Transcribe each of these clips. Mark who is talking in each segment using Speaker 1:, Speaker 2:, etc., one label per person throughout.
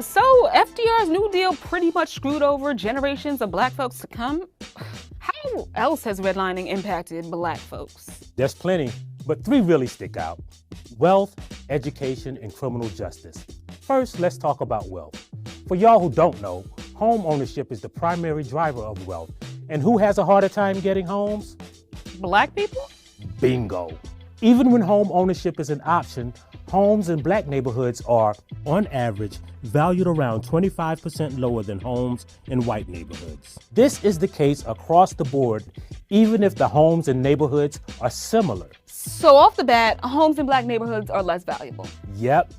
Speaker 1: So FDR's New Deal pretty much screwed over generations of black folks to come? How else has redlining impacted black folks?
Speaker 2: There's plenty, but three really stick out: wealth, education, and criminal justice. First, let's talk about wealth. For y'all who don't know, home ownership is the primary driver of wealth. And who has a harder time getting homes?
Speaker 1: Black people?
Speaker 2: Bingo. Even when home ownership is an option, homes in black neighborhoods are, on average, valued around 25% lower than homes in white neighborhoods. This is the case across the board, even if the homes in neighborhoods are similar.
Speaker 1: So off the bat, homes in black neighborhoods are less valuable.
Speaker 2: Yep.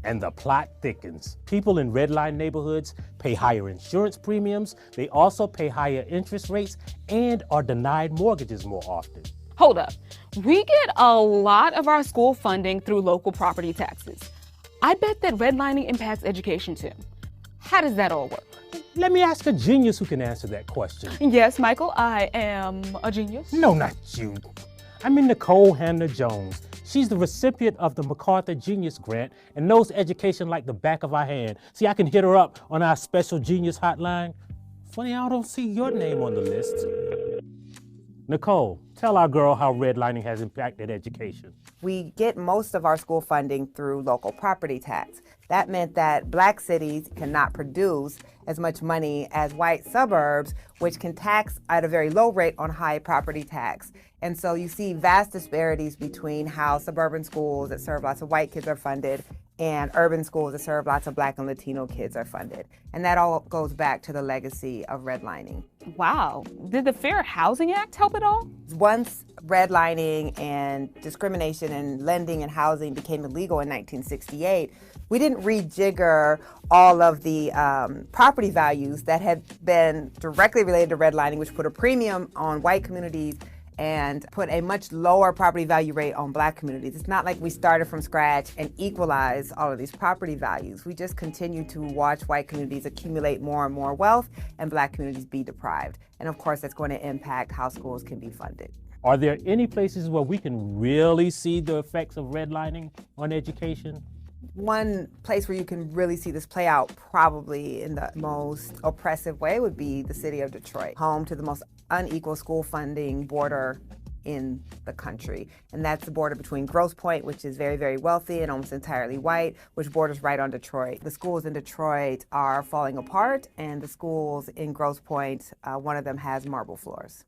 Speaker 2: And the plot thickens. People in redline neighborhoods pay higher insurance premiums, they also pay higher interest rates, and are denied mortgages more often.
Speaker 1: Hold up. We get a lot of our school funding through local property taxes. I bet that redlining impacts education too. How does that all work?
Speaker 2: Let me ask a genius who can answer that question.
Speaker 1: Yes, Michael, I am a genius.
Speaker 2: No, not you. I mean Nicole Hannah-Jones. She's the recipient of the MacArthur Genius Grant and knows education like the back of our hand. See, I can hit her up on our special genius hotline. Funny, I don't see your name on the list. Nicole, tell our girl how redlining has impacted education.
Speaker 3: We get most of our school funding through local property tax. That meant that black cities cannot produce as much money as white suburbs, which can tax at a very low rate on high property tax. And so you see vast disparities between how suburban schools that serve lots of white kids are funded and urban schools that serve lots of black and Latino kids are funded. And that all goes back to the legacy of redlining.
Speaker 1: Wow. Did the Fair Housing Act help at all?
Speaker 3: Once redlining and discrimination in lending and housing became illegal in 1968, we didn't rejigger all of the property values that had been directly related to redlining, which put a premium on white communities and put a much lower property value rate on black communities. It's not like we started from scratch and equalized all of these property values. We just continue to watch white communities accumulate more and more wealth and black communities be deprived. And of course, that's going to impact how schools can be funded.
Speaker 2: Are there any places where we can really see the effects of redlining on education?
Speaker 3: One place where you can really see this play out probably in the most oppressive way would be the city of Detroit, home to the most unequal school funding border in the country. And that's the border between Grosse Pointe, which is very, very wealthy and almost entirely white, which borders right on Detroit. The schools in Detroit are falling apart, and the schools in Grosse Pointe, one of them has marble floors.